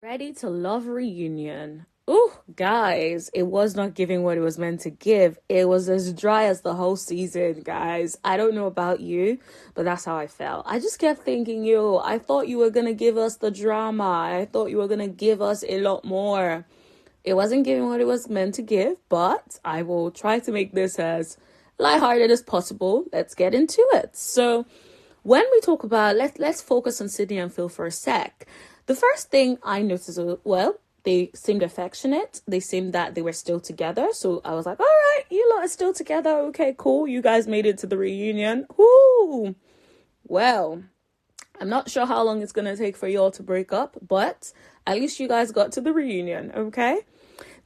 Ready to Love reunion. Ooh, guys, it was not giving what it was meant to give. It was as dry as the whole season, guys. I don't know about you, but that's how I felt. I just kept thinking, yo, I thought you were gonna give us the drama. I thought you were gonna give us a lot more. It wasn't giving what it was meant to give, but I will try to make this as lighthearted as possible. Let's get into it. So, when we talk about let's focus on Sydney and Phil for a sec. The first thing I noticed was, well, they seemed affectionate. They seemed that they were still together. So I was like, all right, you lot are still together. Okay, cool. You guys made it to the reunion. Whoo! Well, I'm not sure how long it's going to take for y'all to break up, but at least you guys got to the reunion, okay?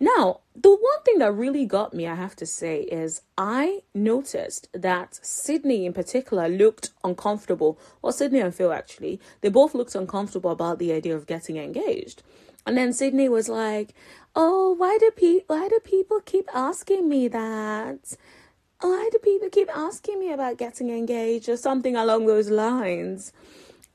Now, the one thing that really got me, I have to say, is I noticed that Sydney in particular looked uncomfortable. Well, Sydney and Phil, actually, they both looked uncomfortable about the idea of getting engaged. And then Sydney was like, oh, why do people keep asking me that? Why do people keep asking me about getting engaged or something along those lines?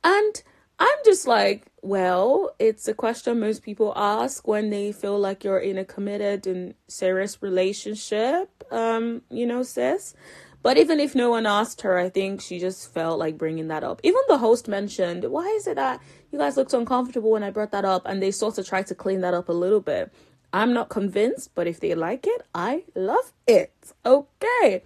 And I'm just like, well, it's a question most people ask when they feel like you're in a committed and serious relationship, sis. But even if no one asked her, I think she just felt like bringing that up. Even the host mentioned, why is it that you guys looked uncomfortable when I brought that up? And they sort of tried to clean that up a little bit. I'm not convinced, but if they like it, I love it. Okay.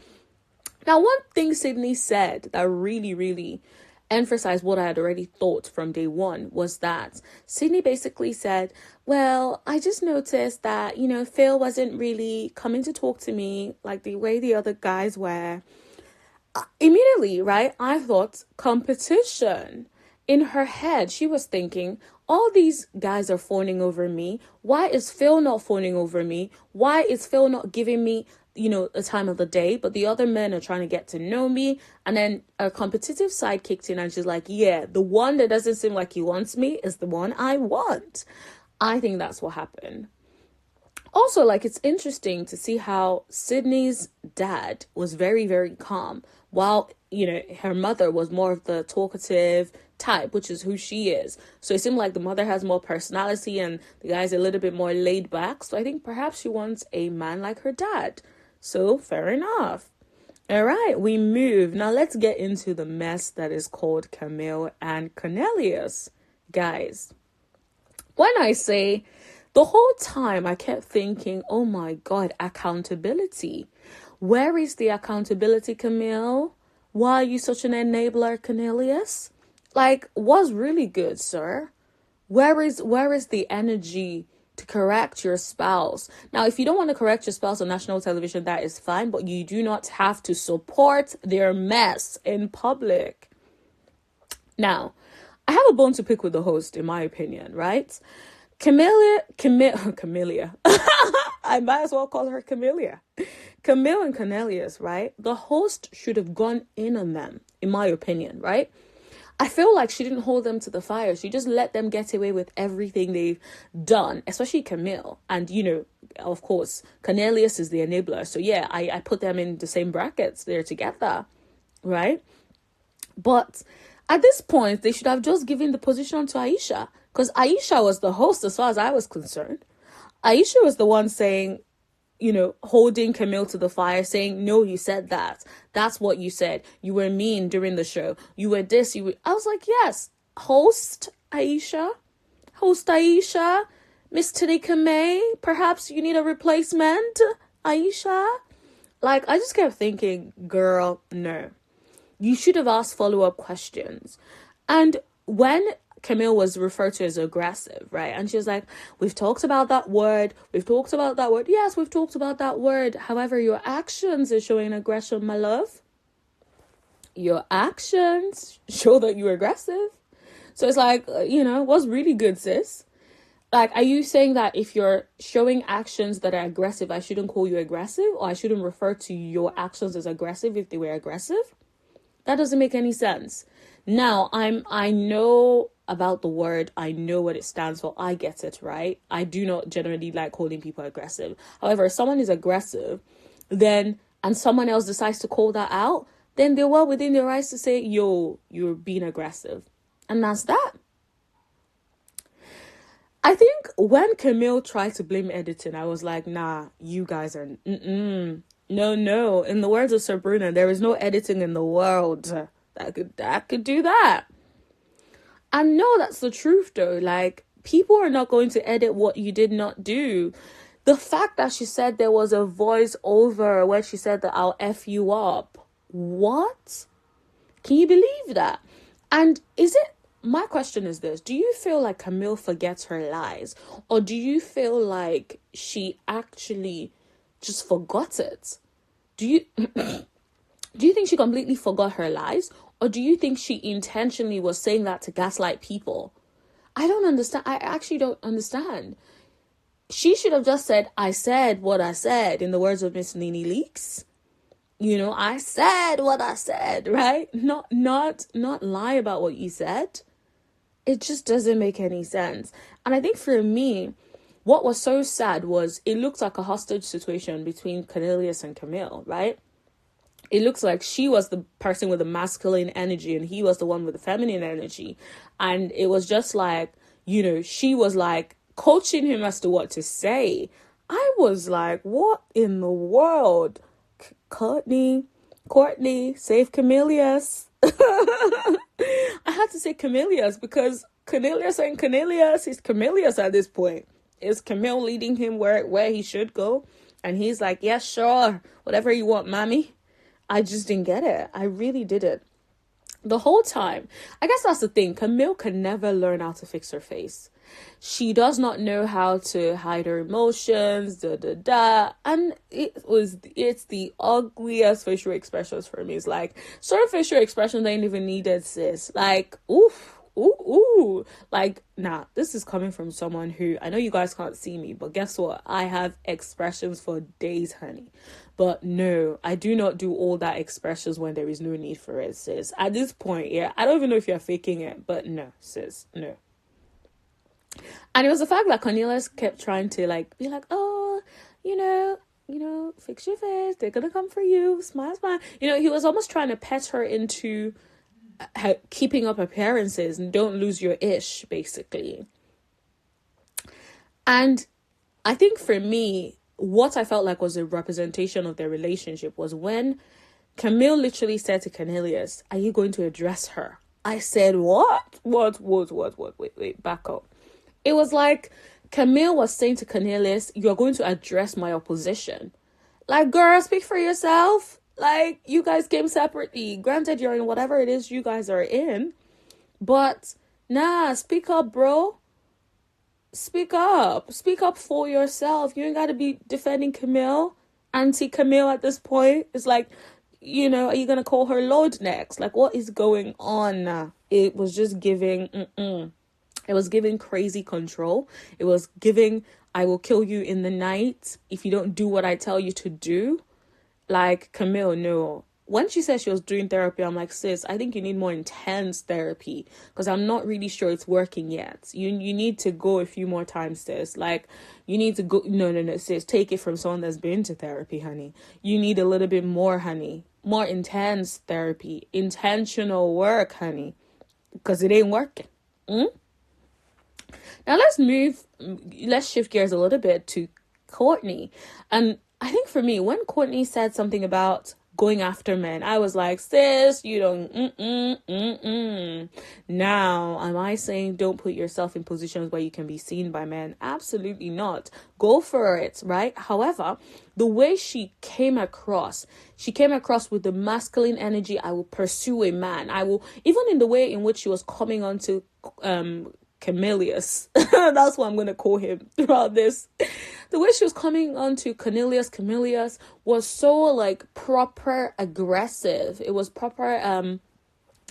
Now, one thing Sydney said that really, really emphasize what I had already thought from day one was that Sydney basically said, well, I just noticed that, Phil wasn't really coming to talk to me like the way the other guys were. Immediately, right, I thought competition. In her head, she was thinking, all these guys are fawning over me. Why is Phil not fawning over me? Why is Phil not giving me the time of the day, but the other men are trying to get to know me? And then a competitive side kicked in and she's like, yeah, the one that doesn't seem like he wants me is the one I want. I think that's what happened. Also, it's interesting to see how Sydney's dad was very, very calm, while, her mother was more of the talkative type, which is who she is. So it seemed like the mother has more personality and the guy's a little bit more laid back. So I think perhaps she wants a man like her dad. So fair enough. All right, we move. Now let's get into the mess that is called Camille and Cornelius. Guys, when I say the whole time I kept thinking, oh my God, accountability. Where is the accountability, Camille? Why are you such an enabler, Cornelius? What's really good, sir? Where is the energy to correct your spouse? Now, if you don't want to correct your spouse on national television, that is fine, but you do not have to support their mess in public. Now, I have a bone to pick with the host, in my opinion, right? Camellia. I might as well call her Camellia. Camille and Cornelius, right? The host should have gone in on them, in my opinion, right? I feel like she didn't hold them to the fire. She just let them get away with everything they've done, especially Camille. And, of course, Cornelius is the enabler. So, yeah, I put them in the same brackets. They're together, right? But at this point, they should have just given the position to Aisha, because Aisha was the host as far as I was concerned. Aisha was the one saying, holding Camille to the fire, saying, no, you said that. That's what you said. You were mean during the show. You were this. I was like, yes, host Aisha, Miss Tanika May, perhaps you need a replacement, Aisha. I just kept thinking, girl, no. You should have asked follow-up questions. And when Camille was referred to as aggressive, right? And she was like, we've talked about that word. Yes, we've talked about that word. However, your actions are showing aggression, my love. Your actions show that you're aggressive. So it's what's really good, sis? Are you saying that if you're showing actions that are aggressive, I shouldn't call you aggressive? Or I shouldn't refer to your actions as aggressive if they were aggressive? That doesn't make any sense. Now, I know about the word. I know what it stands for. I get it, right? I do not generally like calling people aggressive. However, if someone is aggressive, and someone else decides to call that out, then they're well within their rights to say, yo, you're being aggressive. And that's that. I think when Camille tried to blame editing, I was like, nah, you guys are, no, no. In the words of Sabrina, there is no editing in the world that could do that. And no, that's the truth though. Like, people are not going to edit what you did not do. The fact that she said there was a voice over where she said that I'll F you up. What? Can you believe that? And my question is this: do you feel like Camille forgets her lies? Or do you feel like she actually just forgot it? Do you do you think she completely forgot her lies? Or do you think she intentionally was saying that to gaslight people? I don't understand. I actually don't understand. She should have just said, I said what I said, in the words of Miss Nene Leakes. I said what I said, right? Not lie about what you said. It just doesn't make any sense. And I think for me, what was so sad was it looked like a hostage situation between Cornelius and Camille, right? It looks like she was the person with the masculine energy and he was the one with the feminine energy. And it was just like, she was like coaching him as to what to say. I was like, what in the world? Courtney, save Cornelius. I had to say Cornelius because Cornelius ain't Cornelius. He's Cornelius at this point. Is Camille leading him where he should go? And he's like, yeah, sure. Whatever you want, mommy. I just didn't get it. I really didn't. The whole time. I guess that's the thing. Camille can never learn how to fix her face. She does not know how to hide her emotions, and it's the ugliest facial expressions for me. It's like, certain facial expressions ain't even needed, sis. Like, oof, ooh. Like, nah, this is coming from someone who, I know you guys can't see me, but guess what? I have expressions for days, honey. But no, I do not do all that expressions when there is no need for it, sis. At this point, yeah, I don't even know if you're faking it, but no, sis, no. And it was the fact that Cornelius kept trying to be like, oh, fix your face. They're going to come for you. Smile, smile. He was almost trying to pet her into keeping up appearances and don't lose your ish, basically. And I think for me, what I felt like was a representation of their relationship was when Camille literally said to Cornelius, are you going to address her? I said, what? Wait, back up. It was like Camille was saying to Cornelius, you're going to address my opposition. Like, girl, speak for yourself. Like, you guys came separately. Granted, you're in whatever it is you guys are in. But, nah, speak up, bro. Speak up. Speak up for yourself. You ain't got to be defending Camille. Auntie Camille at this point. It's like, are you going to call her Lord next? Like, what is going on? It was just giving, It was giving crazy control. It was giving, I will kill you in the night if you don't do what I tell you to do. Like, Camille, no. When she said she was doing therapy, I'm like, sis, I think you need more intense therapy because I'm not really sure it's working yet. You need to go a few more times, sis. Like, you need to go. No, sis. Take it from someone that's been to therapy, honey. You need a little bit more, honey. More intense therapy. Intentional work, honey. Because it ain't working. Now let's shift gears a little bit to Courtney. And I think for me, when Courtney said something about going after men, I was like, sis, you don't, Now, am I saying don't put yourself in positions where you can be seen by men? Absolutely not. Go for it, right? However, the way she came across with the masculine energy, I will pursue a man. I will, even in the way in which she was coming on to, Cornelius. That's what I'm going to call him throughout this. The way she was coming on to Cornelius was so proper aggressive. It was proper,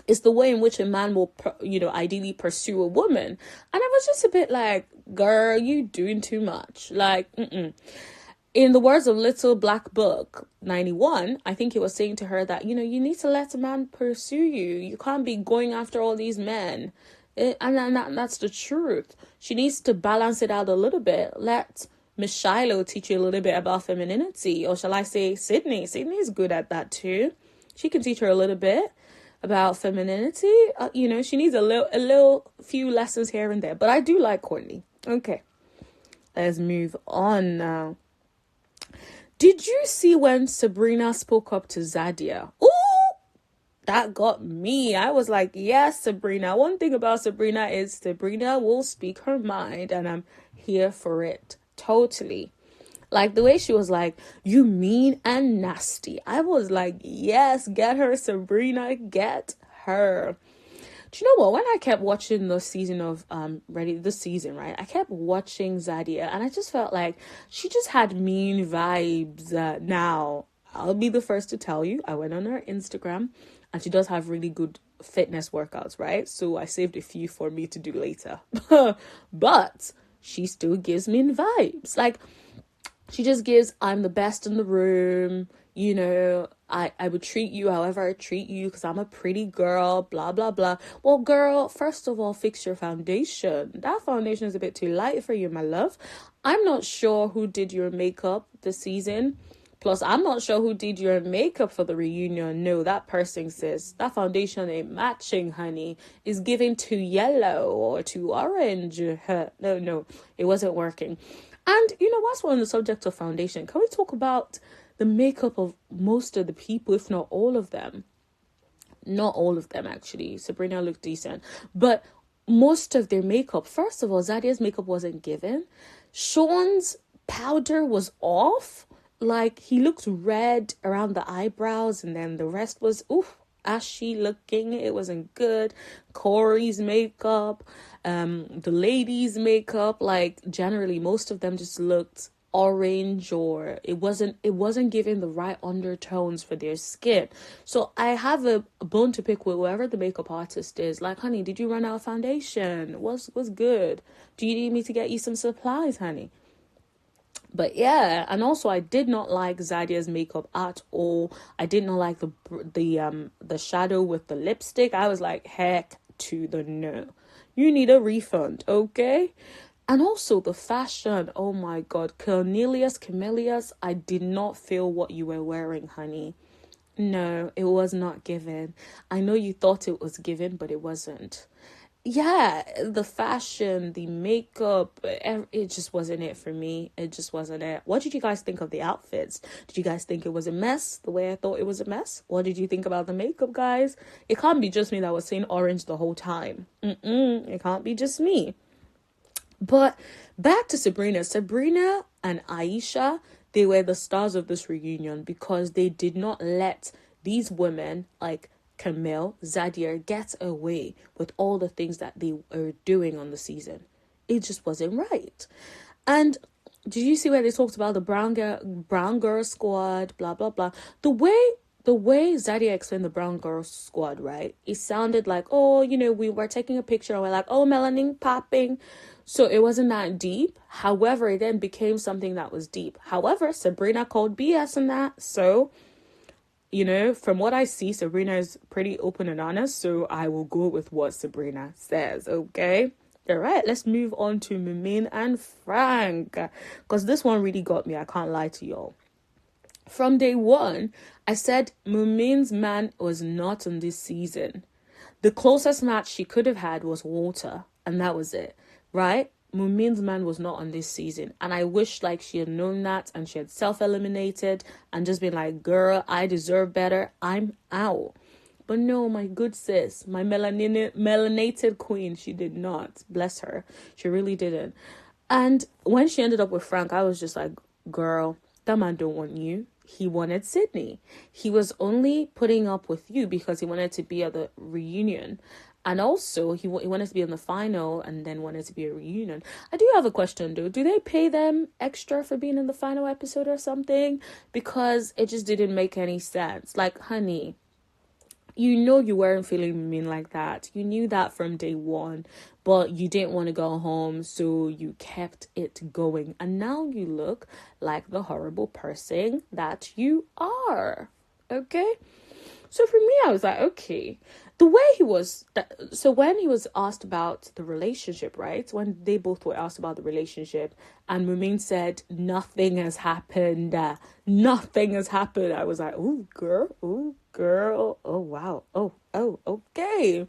it's the way in which a man will, ideally pursue a woman. And I was just a bit like, girl, you doing too much. In the words of Little Black Book 91, I think he was saying to her that, you need to let a man pursue you. You can't be going after all these men. And that's the truth. She needs to balance it out a little bit. Let Miss Shiloh teach you a little bit about femininity. Or shall I say Sydney? Sydney is good at that too. She can teach her a little bit about femininity. She needs a little few lessons here and there. But I do like Courtney. Okay, let's move on now. Did you see when Sabrina spoke up to Zadia? Ooh, that got me. I was like, yes, Sabrina. One thing about Sabrina is Sabrina will speak her mind, and I'm here for it. Totally. Like the way she was like, you mean and nasty. I was like, yes, get her, Sabrina, get her. Do you know what? When I kept watching the season of this season, right? I kept watching Zadia, and I just felt like she just had mean vibes. Now, I'll be the first to tell you, I went on her Instagram, and she does have really good fitness workouts, right? So I saved a few for me to do later. But she still gives mean vibes. Like, she just gives, I'm the best in the room, you know, I would treat you however I treat you because I'm a pretty girl, blah, blah, blah. Well, girl, first of all, fix your foundation. That foundation is a bit too light for you, my love. I'm not sure who did your makeup this season. Plus, I'm not sure who did your makeup for the reunion. No, that person says that foundation ain't matching, honey. Is giving too yellow or too orange. No, it wasn't working. And, you know, whilst we're on the subject of foundation, can we talk about the makeup of most of the people, if not all of them? Not all of them, actually. Sabrina looked decent. But most of their makeup, first of all, Zadia's makeup wasn't given. Sean's powder was off. Like, he looked red around the eyebrows, and then the rest was, ashy looking. It wasn't good. Corey's makeup, the ladies' makeup, like generally most of them just looked orange, or it wasn't giving the right undertones for their skin. So I have a bone to pick with whoever the makeup artist is. Like, honey, did you run out of foundation? What's good? Do you need me to get you some supplies, honey? But yeah, and also I did not like Zadia's makeup at all. I did not like the shadow with the lipstick. I was like, heck to the no. You need a refund, okay? And also the fashion. Oh my God, Camillus, I did not feel what you were wearing, honey. No, it was not given. I know you thought it was given, but it wasn't. Yeah, the fashion, the makeup, it just wasn't it for me. It just wasn't it. What did you guys think of the outfits? Did you guys think it was a mess the way I thought it was a mess? What did you think about the makeup, guys? It can't be just me that was saying orange the whole time. It can't be just me. But back to Sabrina. Sabrina and Aisha, they were the stars of this reunion because they did not let these women, like Camille, Zadia, get away with all the things that they were doing on the season. It just wasn't right. And did you see where they talked about the brown girl squad, blah, blah, blah? The way Zadia explained the brown girl squad, right? It sounded like, oh, you know, we were taking a picture and we're like, oh, melanin popping. So it wasn't that deep. However, it then became something that was deep. However, Sabrina called BS in that. So, you know, from what I see, Sabrina is pretty open and honest. So I will go with what Sabrina says, okay? All right, let's move on to Mumin and Frank. Because this one really got me. I can't lie to y'all. From day one, I said Mumin's man was not on this season. The closest match she could have had was Walter, and that was it, right? Mumin's man was not on this season, and I wish like she had known that and she had self-eliminated and just been like, girl, I deserve better, I'm out. But no, my good sis, my melanated queen, she did not. Bless her. She really didn't. And when she ended up with Frank, I was just like, girl, that man don't want you. He wanted Sydney. He was only putting up with you because he wanted to be at the reunion. And also, he wanted to be in the final and then wanted to be a reunion. I do have a question, though. Do they pay them extra for being in the final episode or something? Because it just didn't make any sense. Like, honey, you know you weren't feeling mean like that. You knew that from day one, but you didn't want to go home, so you kept it going. And now you look like the horrible person that you are. Okay? So for me, I was like, okay. The way he was, so when he was asked about the relationship, right? When they both were asked about the relationship, and Mumin said, nothing has happened. Nothing has happened. I was like, oh, girl. Oh, wow. Oh, okay.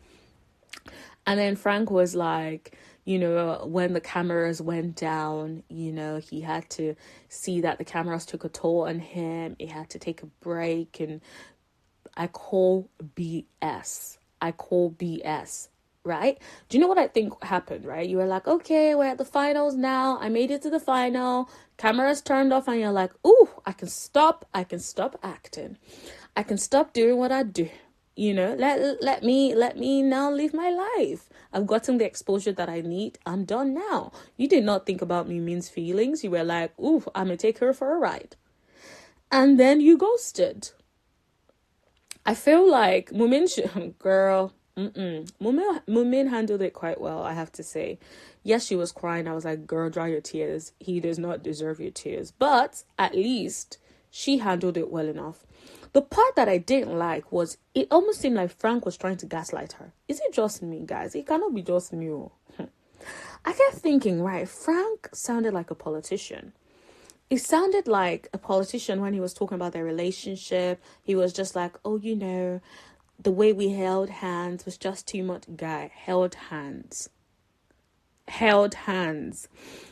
And then Frank was like, when the cameras went down, he had to see that the cameras took a toll on him. He had to take a break. And I call BS. Right? Do you know what I think happened, right? You were like, okay, we're at the finals now. I made it to the final. Cameras turned off and you're like, ooh, I can stop acting. I can stop doing what I do. Let me now live my life. I've gotten the exposure that I need. I'm done now. You did not think about Mumin's feelings. You were like, ooh, I'm going to take her for a ride. And then you ghosted. I feel like Mumin girl, Mumin handled it quite well, I have to say. Yes, she was crying. I was like, girl, dry your tears. He does not deserve your tears. But at least she handled it well enough. The part that I didn't like was it almost seemed like Frank was trying to gaslight her. Is it just me, guys? It cannot be just me. I kept thinking, right, Frank sounded like a politician. It sounded like a politician when he was talking about their relationship. He was just like, oh, the way we held hands was just too much. Guy, held hands.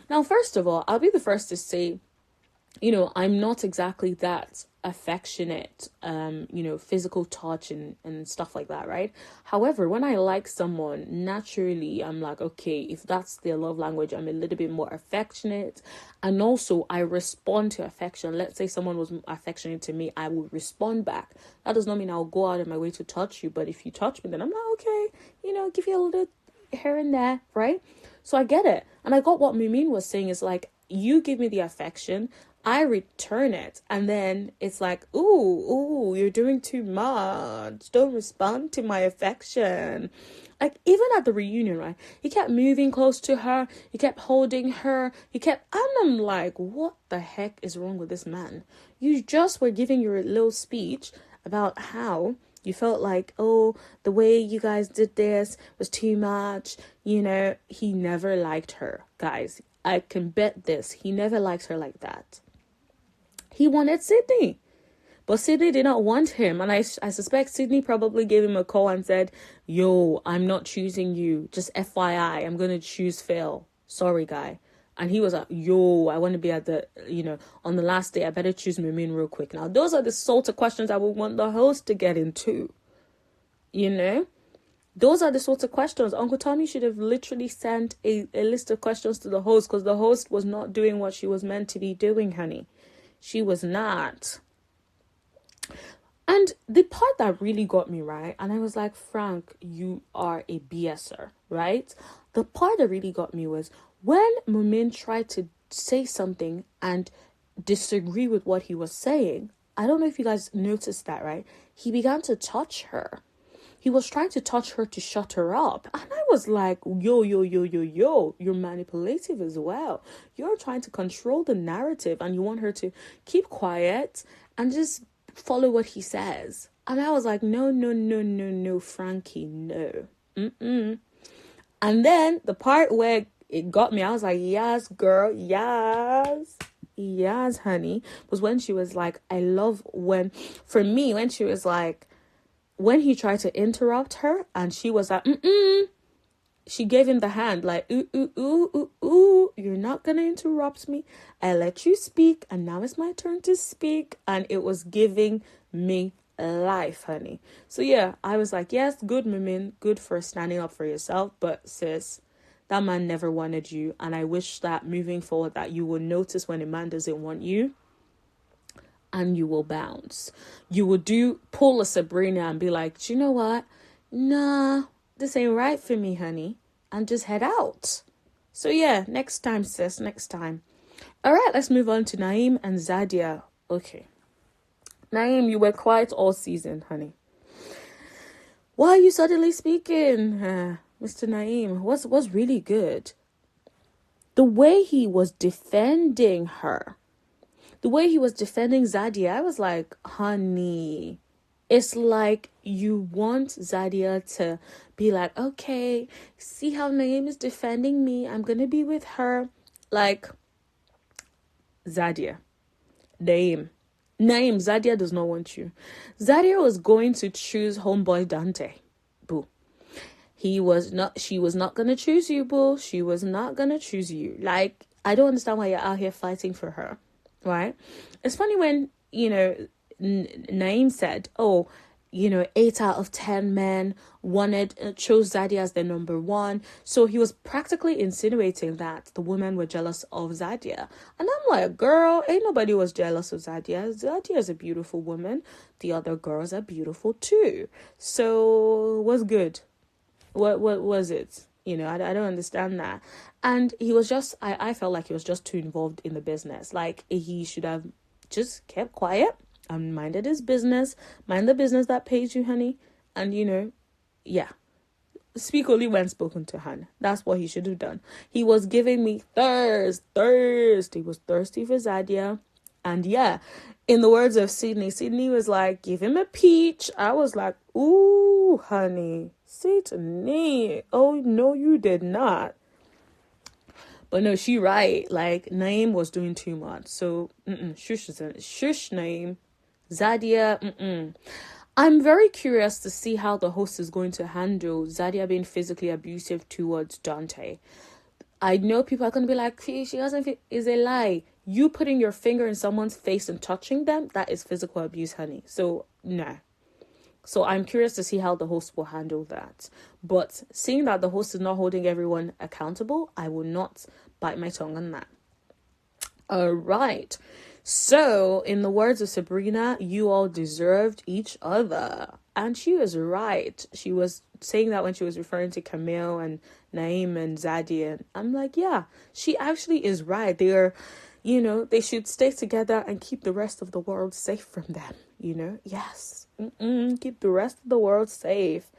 Now, first of all, I'll be the first to say, I'm not exactly that affectionate, physical touch and stuff like that, right? However, when I like someone, naturally, I'm like, okay, if that's their love language, I'm a little bit more affectionate. And also, I respond to affection. Let's say someone was affectionate to me, I will respond back. That does not mean I'll go out of my way to touch you, but if you touch me, then I'm like, okay, give you a little here and there, right? So I get it. And I got what Mumin was saying is like, you give me the affection, I return it, and then it's like, ooh, you're doing too much. Don't respond to my affection. Like, even at the reunion, right? He kept moving close to her. He kept holding her. And I'm like, what the heck is wrong with this man? You just were giving your little speech about how you felt like, oh, the way you guys did this was too much. He never liked her, guys. I can bet this. He never liked her like that. He wanted Sydney, but Sydney did not want him. And I suspect Sydney probably gave him a call and said, yo, I'm not choosing you. Just FYI, I'm going to choose Phil. Sorry, guy. And he was like, yo, I want to be at the, on the last day, I better choose Mumin real quick. Now, those are the sort of questions I would want the host to get into. Those are the sorts of questions. Uncle Tommy should have literally sent a list of questions to the host, because the host was not doing what she was meant to be doing, honey. She was not. And the part that really got me, right? And I was like, Frank, you are a BSer, right? The part that really got me was when Mumin tried to say something and disagree with what he was saying. I don't know if you guys noticed that, right? He began to touch her. He was trying to touch her to shut her up. And I was like, yo, you're manipulative as well. You're trying to control the narrative and you want her to keep quiet and just follow what he says. And I was like, no, Frankie, no. And then the part where it got me, I was like, yes, girl, yes, honey, was when she was like, when she was like, when he tried to interrupt her and she was like, she gave him the hand like, ooh, you're not going to interrupt me. I let you speak and now it's my turn to speak. And it was giving me life, honey. So yeah, I was like, yes, good, Mumin, good for standing up for yourself. But sis, that man never wanted you. And I wish that moving forward that you will notice when a man doesn't want you, and you will bounce. You will pull a Sabrina and be like, do you know what? Nah, this ain't right for me, honey. And just head out. So yeah, next time, sis, next time. All right, let's move on to Naim and Zadia. Okay. Naim, you were quiet all season, honey. Why are you suddenly speaking, Mr. Naim? What's really good? The way he was defending her. The way he was defending Zadia, I was like, honey, it's like you want Zadia to be like, okay, see how Naim is defending me. I'm going to be with her. Like, Zadia, Naim, Zadia does not want you. Zadia was going to choose homeboy Dante. Boo. She was not gonna choose you, boo. She was not gonna choose you. Like, I don't understand why you're out here fighting for her, right? It's funny when, Naim said, oh, 8 out of 10 men chose Zadia as their number one. So he was practically insinuating that the women were jealous of Zadia. And I'm like, girl, ain't nobody was jealous of Zadia. Zadia is a beautiful woman. The other girls are beautiful too. So what's good? What was it? I don't understand that. And he was just, I felt like he was just too involved in the business. Like, he should have just kept quiet and minded his business. Mind the business that pays you, honey. And, yeah. Speak only when spoken to, hun. That's what he should have done. He was giving me thirst. He was thirsty for Zadia. And yeah, in the words of Sydney was like, give him a peach. I was like, ooh, honey, Sydney. Oh, no, you did not. But no, she right. Like, Naim was doing too much. So, shush, Naim. Zadia, I'm very curious to see how the host is going to handle Zadia being physically abusive towards Dante. I know people are going to be like, she doesn't feel, is a lie. You putting your finger in someone's face and touching them, that is physical abuse, honey. So, no. So I'm curious to see how the host will handle that. But seeing that the host is not holding everyone accountable, I will not bite my tongue on that. All right. So, in the words of Sabrina, you all deserved each other. And she was right. She was saying that when she was referring to Camille and Naim and Zadia. I'm like, yeah, she actually is right. They are, they should stay together and keep the rest of the world safe from them. Yes. Keep the rest of the world safe.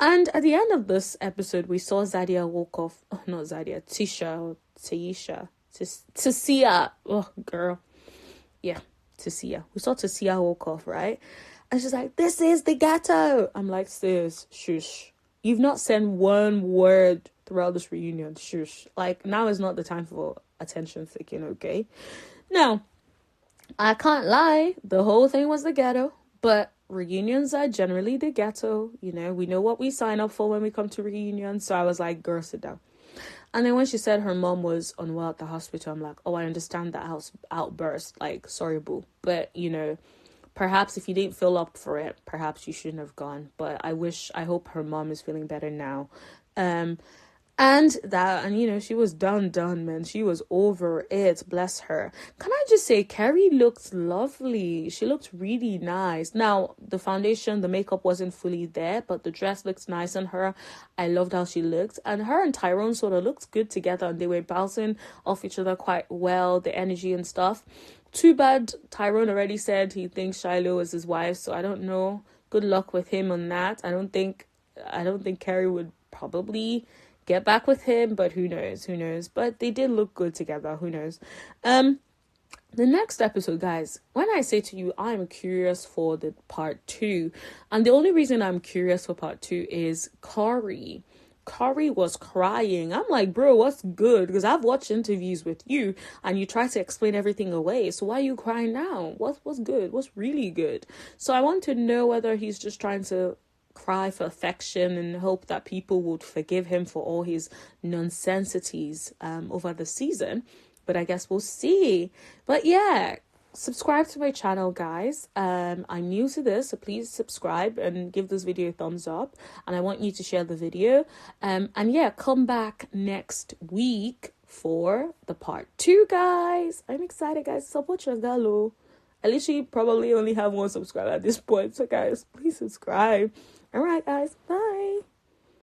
And at the end of this episode, we saw Zadia walk off. Oh, not Zadia. Taisha. Oh, girl. Yeah, Tasia. We saw Tasia walk off, right? And she's like, this is the ghetto. I'm like, sis, shush. You've not said one word throughout this reunion. Shush. Like, now is not the time for attention seeking, okay? Now, I can't lie. The whole thing was the ghetto. But reunions are generally the ghetto. We know what we sign up for when we come to reunions. So I was like, girl, sit down. And then when she said her mom was unwell at the hospital, I'm like, oh, I understand that outburst. Like, sorry, boo. But, perhaps if you didn't feel up for it, perhaps you shouldn't have gone. But I hope her mom is feeling better now. And she was done, man. She was over it. Bless her. Can I just say, Carrie looked lovely. She looked really nice. Now, the foundation, the makeup wasn't fully there, but the dress looks nice on her. I loved how she looked. And her and Tyrone sort of looked good together. And they were bouncing off each other quite well, the energy and stuff. Too bad Tyrone already said he thinks Shiloh is his wife. So I don't know. Good luck with him on that. I don't think Carrie would probably get back with him, but who knows. But they did look good together. Who knows? The next episode, guys, when I say to you, I'm curious for the part 2. And the only reason I'm curious for part 2 is Kari. Kari was crying. I'm like, bro, what's good? Because I've watched interviews with you and you try to explain everything away. So why are you crying now? What's good? What's really good? So I want to know whether he's just trying to cry for affection and hope that people would forgive him for all his nonsensities over the season. But I guess we'll see. But yeah, subscribe to my channel, guys. I'm new to this, so please subscribe and give this video a thumbs up. And I want you to share the video. And yeah, come back next week for the part 2, guys. I'm excited, guys. Support your galo. I literally probably only have 1 subscriber at this point. So guys, please subscribe. All right, guys. Bye.